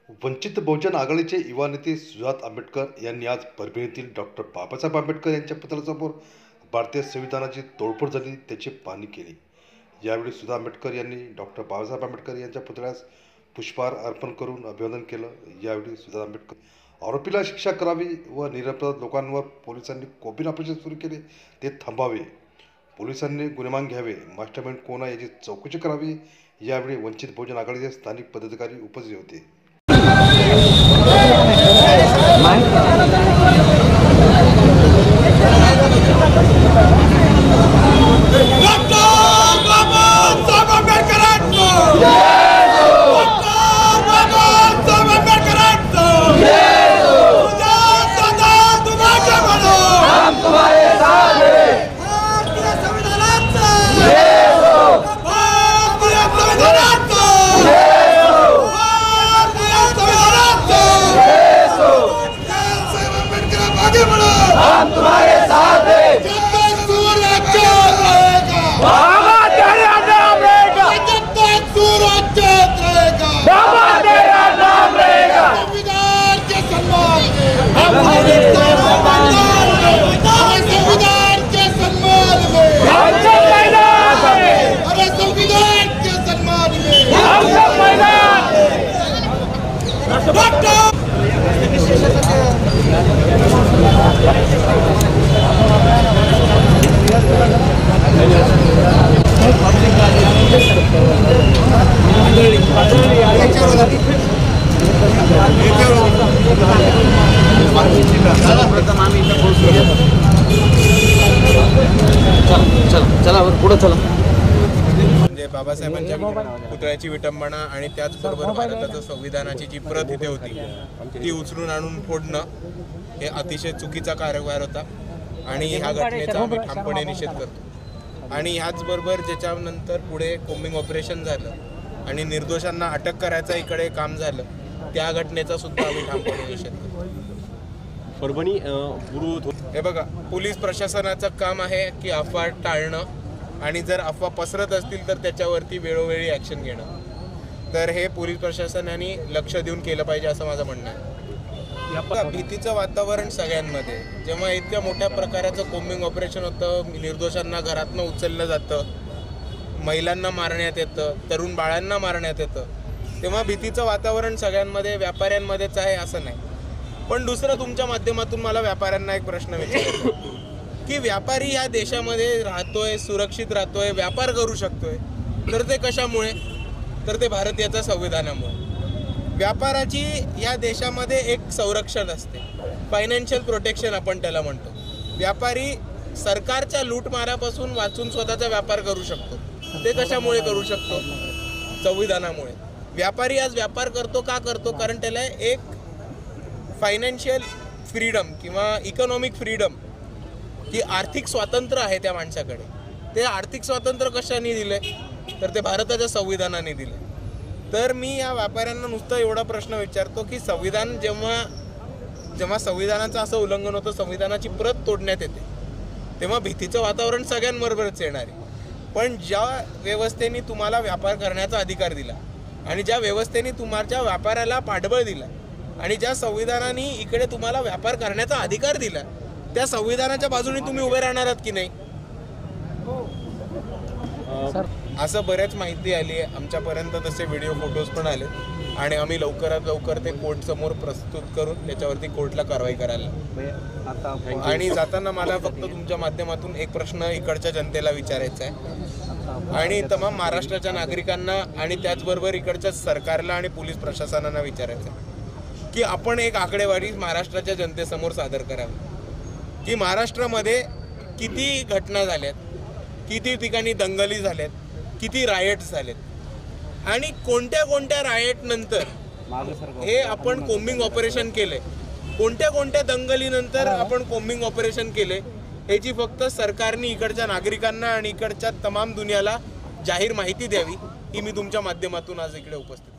वंचित बहुजन आघाडीचे युवा नेते सुजात आंबेडकर यांनी आज परभणीतील डॉक्टर बाबासाहेब आंबेडकर यांच्या पुतळ्यासमोर भारतीय संविधानाची तोडफोड झाली त्याची पाहणी केली। यावेळी सुजात आंबेडकर यांनी डॉक्टर बाबासाहेब आंबेडकर यांच्या पुतळ्यास पुष्पहार अर्पण करून अभिवादन केलं। यावेळी सुजात आंबेडकर आरोपीला शिक्षा करावी व निरपराध लोकांवर पोलिसांनी कोपिन ऑपरेशन सुरू केले ते थांबावे, पोलिसांनी गुन्हेगार घ्यावे, मास्टरमाइंड कोण आहे याची चौकशी करावी। यावेळी वंचित बहुजन आघाडीचे स्थानिक पदाधिकारी उपस्थित होते। हम तुम्हारे साथ हैं। जब तक सूरज रहेगा, बाबा तेरा नाम रहेगा। जब तक सूरज रहेगा, बाबा तेरा नाम रहेगा। संविधान के सम्मान में, संविधान के सम्मान में, हम सब मैदान में। अरे संविधान के सम्मान में हम सब मैदान में। म्हणजे बाबासाहेबांच्या पुतळ्याची विटंबना आणि त्याचबरोबर भारताच्या संविधानाची जी प्रत इथे होती ती उचलून आणून फोडणं हे अतिशय चुकीचा कारभार होता आणि ह्या घटनेचा आम्ही ठामपणे निषेध करतो। आणि ह्याचबरोबर ज्याच्यानंतर पुढे कोम्बिंग ऑपरेशन झालं आणि निर्दोषांना अटक करायचं इकडे काम झालं त्या घटनेचा सुद्धा आम्ही ठामपणे निषेध करतो। परभणी हे बघा, पोलीस प्रशासनाचं काम आहे की अफवा टाळणं आणि जर अफवा पसरत असतील तर त्याच्यावरती वेळोवेळी ॲक्शन घेणं। तर हे पोलीस प्रशासनाने लक्ष देऊन केलं पाहिजे असं माझं म्हणणं आहे। भीतीचं वातावरण सगळ्यांमध्ये, जेव्हा इतक्या मोठ्या प्रकाराचं कोम्बिंग ऑपरेशन होतं, निर्दोषांना घरातनं उचललं जातं, महिलांना मारण्यात येतं, तरुण बाळांना मारण्यात येतं, तेव्हा भीतीचं वातावरण सगळ्यांमध्ये, व्यापाऱ्यांमध्येच आहे असं नाही। पण दुसरं तुमच्या माध्यमातून मला व्यापाऱ्यांना एक प्रश्न विचारायचा की व्यापारी या देशामध्ये राहतोय, सुरक्षित राहतोय, व्यापार करू शकतोय, तर ते कशामुळे? तर ते भारतीयाच्या संविधानामुळे। व्यापाराची या देशामध्ये एक संरक्षण असते, फायनान्शियल प्रोटेक्शन आपण त्याला म्हणतो। व्यापारी सरकारच्या लूटमारापासून वाचून स्वतःचा व्यापार करू शकतो, ते कशामुळे करू शकतो? संविधानामुळे। व्यापारी आज व्यापार करतो का करतो? कारण त्याला एक फायनान्शियल फ्रीडम किंवा इकॉनॉमिक फ्रीडम की आर्थिक स्वातंत्र्य आहे त्या माणसाकडे। ते आर्थिक स्वातंत्र्य कशाने दिले? तर ते भारताच्या संविधानाने दिले। तर मी या व्यापाऱ्यांना नुसतं एवढा प्रश्न विचारतो की संविधान जेव्हा संविधानाचं असं उल्लंघन होतं, संविधानाची प्रत तोडण्यात येते, तेव्हा भीतीचं वातावरण सगळ्यांबरोबरच येणार आहे। पण ज्या व्यवस्थेने तुम्हाला व्यापार करण्याचा अधिकार दिला आणि ज्या व्यवस्थेने तुमच्या व्यापाराला पाठबळ दिला आणि ज्या संविधानाने इकडे तुम्हाला व्यापार करण्याचा अधिकार दिला, त्या संविधानाच्या बाजूने तुम्ही उभे राहणार आहात की नाही? असं बऱ्याच माहिती आली आहे आमच्यापर्यंत, तसे व्हिडिओ फोटोज पण आले आणि आम्ही लवकरात लवकर ते कोर्ट समोर प्रस्तुत करून त्याच्यावरती कोर्टला कारवाई करायला। आणि जाताना मला फक्त तुमच्या माध्यमातून एक प्रश्न इकडच्या जनतेला विचारायचा आहे आणि तमाम महाराष्ट्राच्या नागरिकांना आणि त्याचबरोबर इकडच्या सरकारला आणि पोलीस प्रशासनाला विचारायचं आहे की आपण एक आकडेवारी महाराष्ट्राच्या जनतेसमोर सादर करावी की महाराष्ट्रामध्ये किती घटना झाल्यात, किती ठिकाणी दंगली झाल्यात, किती रायट्स झालेत आणि कोणत्या कोणत्या रायट नंतर हे आपण कोम्बिंग ऑपरेशन केले, कोणत्या कोणत्या दंगलीनंतर आपण कोम्बिंग ऑपरेशन केले, याची फक्त सरकारने इकडच्या नागरिकांना आणि इकडच्या तमाम दुनियाला जाहीर माहिती द्यावी, ही मी तुमच्या माध्यमातून आज इकडे उपस्थित